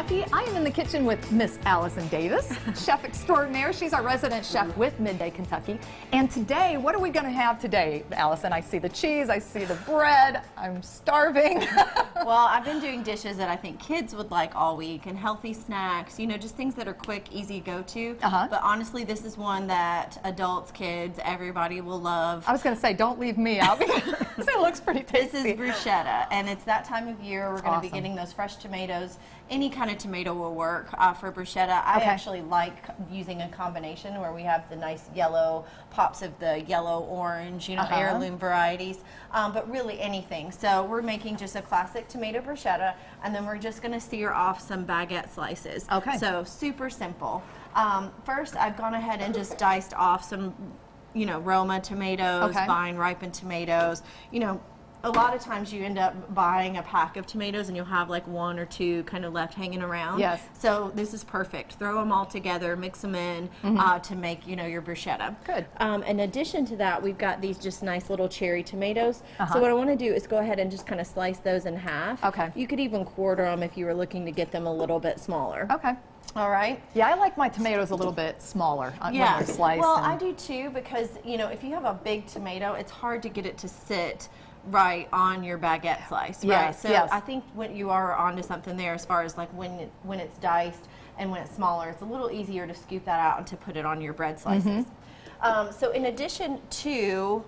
Kentucky. I am in the kitchen with Miss Allison Davis, chef extraordinaire. She's our resident chef with Midday, Kentucky. And today, what are we going to have today, Allison? I see the cheese, I see the bread. I'm starving. Well, I've been doing dishes that I think kids would like all week, and healthy snacks, you know, just things that are quick, easy go-to. But honestly, this is one that adults, kids, everybody will love. I was going to say, don't leave me out because it looks pretty tasty. This is bruschetta, and it's that time of year. We're going to be getting those fresh tomatoes. Any kind of tomato will work for bruschetta. I actually like using a combination where we have the nice yellow pops of the yellow orange, you know, heirloom varieties, but really anything. So we're making just a classic tomato bruschetta, and then we're just going to sear off some baguette slices. So super simple. First, I've gone ahead and just diced off some, you know, Roma tomatoes, vine ripened tomatoes. You know, a lot of times you end up buying a pack of tomatoes and you'll have like one or two kind of left hanging around. So this is perfect. Throw them all together, mix them in to make, you know, your bruschetta. In addition to that, we've got these just nice little cherry tomatoes. So what I want to do is go ahead and just kind of slice those in half. You could even quarter them if you were looking to get them a little bit smaller. All right. Yeah, I like my tomatoes a little bit smaller when they're sliced. Well, I do too, because, you know, if you have a big tomato, it's hard to get it to sit right on your baguette slice, right? So I think when you are onto something there as far as like when it's diced and when it's smaller, it's a little easier to scoop that out and to put it on your bread slices. So in addition to,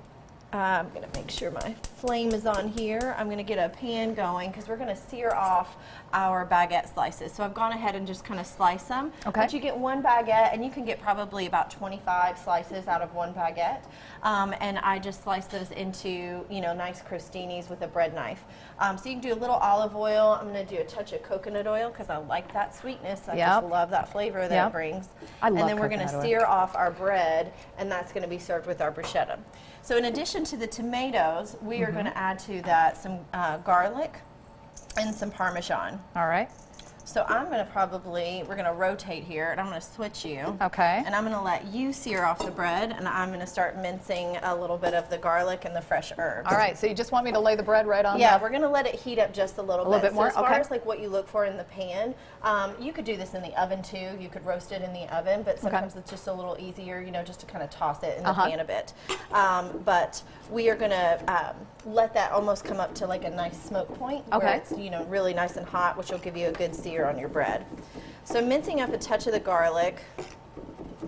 I'm going to make sure my flame is on here. I'm going to get a pan going because we're going to sear off our baguette slices. So I've gone ahead and just kind of slice them. But you get one baguette, and you can get probably about 25 slices out of one baguette. And I just slice those into, you know, nice crostinis with a bread knife. So you can do a little olive oil. I'm going to do a touch of coconut oil because I like that sweetness. I just love that flavor that it brings. And then we're going to sear off our bread, and that's going to be served with our bruschetta. So in addition to the tomatoes, we are going to add to that some garlic and some Parmesan. All right. So I'm going to we're going to rotate here, and I'm going to switch you. And I'm going to let you sear off the bread, and I'm going to start mincing a little bit of the garlic and the fresh herbs. All right, so you just want me to lay the bread right on we're going to let it heat up just a little bit more. So as far as like what you look for in the pan, you could do this in the oven too. You could roast it in the oven, but sometimes it's just a little easier, you know, just to kind of toss it in the pan a bit. But we are going to let that almost come up to like a nice smoke point where it's, you know, really nice and hot, which will give you a good sear on your bread. So mincing up a touch of the garlic.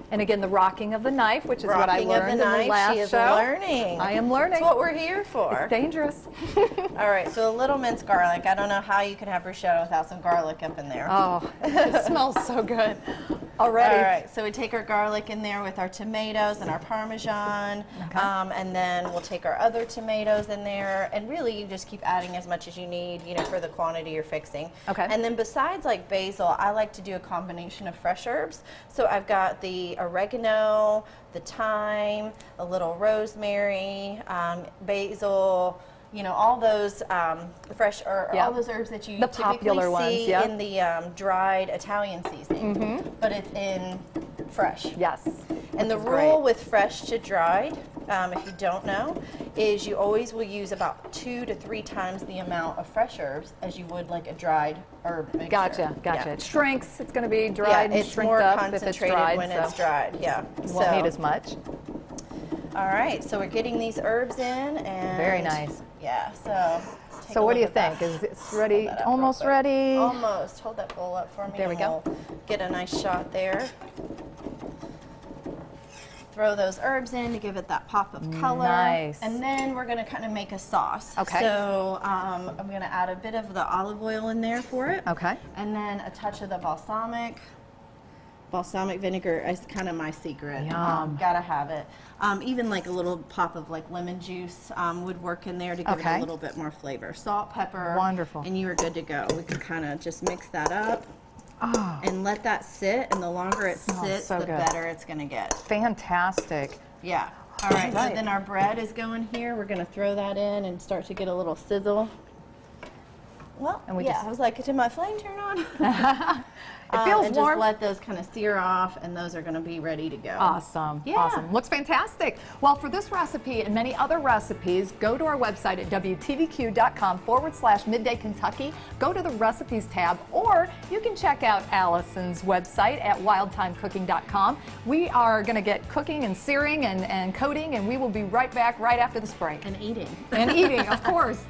And again, the rocking of the knife, which is what I learned in the last show. She is show. learning. I am learning. That's what we're here for. It's dangerous. All right, so a little minced garlic. I don't know how you can have bruschetta without some garlic up in there. Oh, it smells so good already. All right, so we take our garlic in there with our tomatoes and our Parmesan, and then we'll take our other tomatoes in there, and really you just keep adding as much as you need, you know, for the quantity you're fixing. And then besides like basil, I like to do a combination of fresh herbs. So I've got the oregano, the thyme, a little rosemary, basil, you know, all those fresh herbs, all those herbs that you typically see in the dried Italian seasoning, but it's in fresh. And the rule with fresh to dried, if you don't know, is you always will use about 2 to 3 times the amount of fresh herbs as you would like a dried herb mixture. It shrinks. It's going to be dried and it's shrinked more up concentrated if it's dried, when it's dried. Won't need as much. All right, so we're getting these herbs in, and very nice. So what do you think? Is it ready? Almost ready? Almost. Hold that bowl up for me. There we go. We'll get a nice shot there. Throw those herbs in to give it that pop of color. And then we're going to kind of make a sauce. So I'm going to add a bit of the olive oil in there for it. And then a touch of the balsamic. Balsamic vinegar is kind of my secret. Gotta have it. Even like a little pop of like lemon juice would work in there to give it a little bit more flavor. Salt, pepper. And you are good to go. We can kind of just mix that up. And let that sit, and the longer it sits, the better it's going to get. Fantastic. All right, so then our bread is going here. We're going to throw that in and start to get a little sizzle. Well, and I was like, did my flame turn on? It feels and warm. Just let those kind of sear off, and those are going to be ready to go. Awesome. Yeah. Awesome. Looks fantastic. Well, for this recipe and many other recipes, go to our website at WTVQ.com/Midday Kentucky. Go to the recipes tab, or you can check out Allison's website at wildtimecooking.com. We are going to get cooking and searing and coating, and we will be right back right after this break. And eating. And eating, of course.